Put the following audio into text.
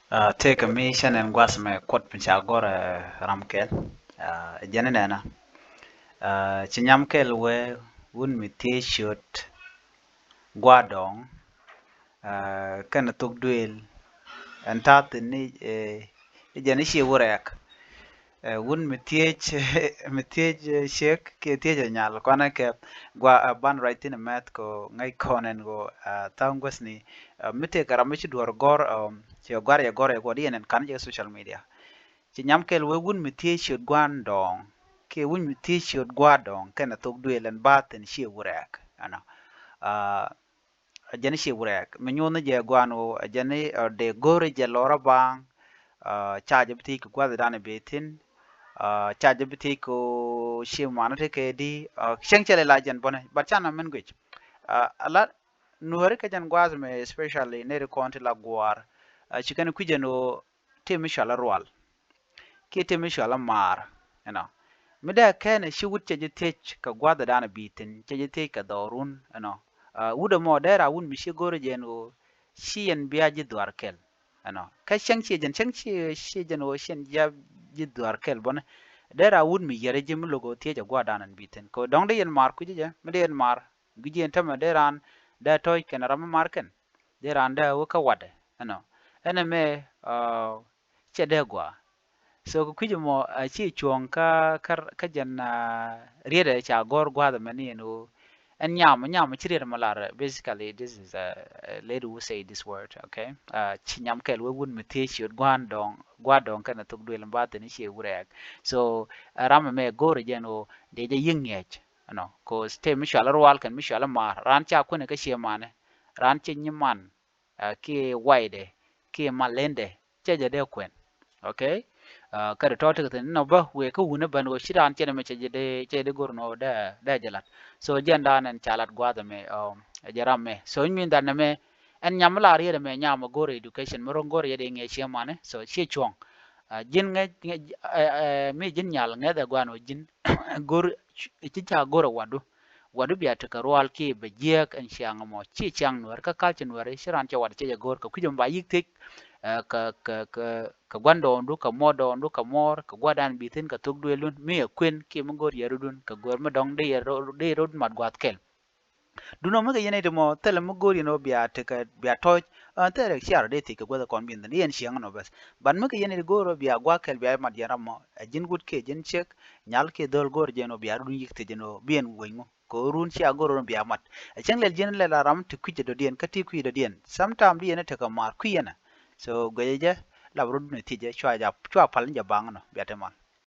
Take a mission and was me quote pinchagora ramkel. Janina. Chinyamkel we wun mi t-shirt guadong. Kana tuk duel. And tat ni janishi wurek. Wun mi tiech mi tiech shek ke tiech nyal kwana ke gwa ban right in a mat ko ngai konen go tangwas ni mite karamichi duar gor che gwar ya gor ya godi en kan je social media ci nyam kel we wun mi tie shot gwan dong ke wun mi tie shot gwa dong kana tok duelen baten shi wurak ana uh, jani shi wurak mi nyona je gwano jani de gore je lora bang chaje biti ko gwa dana betin chaje biti ko shi manate ke di sheng chele la jan bona bachana men gwech ala nuore ka jan gwaz me especially ne re konti la gwar chikane kujeno temi shala rwal ke temi shala mar you know mida kene shi wut che tech ka gwada dana bitin che tech ka dorun you know wuda mo dera wun mi shi gore jeno shi en biya ji dwar kel you know ka shang chi jen shang chi shi jeno shen ja ji dwar kel bon dera wun mi yere jim logo tie ja gwada nan bitin ko dong de yen mar ku je mi de yen mar gije tama deran da toy ken ram mar ken deran da wo ka wade you know ene me che de gwa so ku kuje mo chi chuong ka jan riede cha gor gwa da mani no and nyam chiri malar basically this is a lady who say this word okay chi nyam kel we wun mete chi gwa dong kana tuk dwel ba te ni chi urek so ram me gore jeno de je yingech no ko ste mi shala wal kan mi shala mar ran cha ko ne ka chi mane ran chi nyiman ki waide ki malende che je de kwen okay kada to ta no ba we ko wuna ban go shiran chene me che de gor no da jalat so jenda nan chalat gwa da me jaram me so min dan me en nyam la ri me nyam gore education mo ron gore de nge che mane so che chong jin nge me jin nyal nge da gwa no jin gor chi cha gore wadu biya ta karwal ke ba jek en chiang mo chi chang no ka ka chen wari shiran che wad che gor ka kujum ba yik tik ka gwando ndu ka modo ndu ka mor ka gwadan bitin ka tugdu elun mi kwen ki mo gor yarudun ka gor ma dong de rod mat gwat kel duno ma yene de mo tele mo gor no biya te ka biya toj tere chiar de te ka gwada kon bin den yen chiang no bas ban ma yene de goro biya gwa kel biya mat yaram mo jin gut ke jin chek nyal ke dol gor jeno biya dun yik te jeno bien wengo ko run chi agoro biya mat cheng lel jin le la ram tu kuje do dien ka ti ku do dien sometime di yene te ka mar ku yene so goyeje la brod ne tije chwa ja chwa pal ja bang no biate mal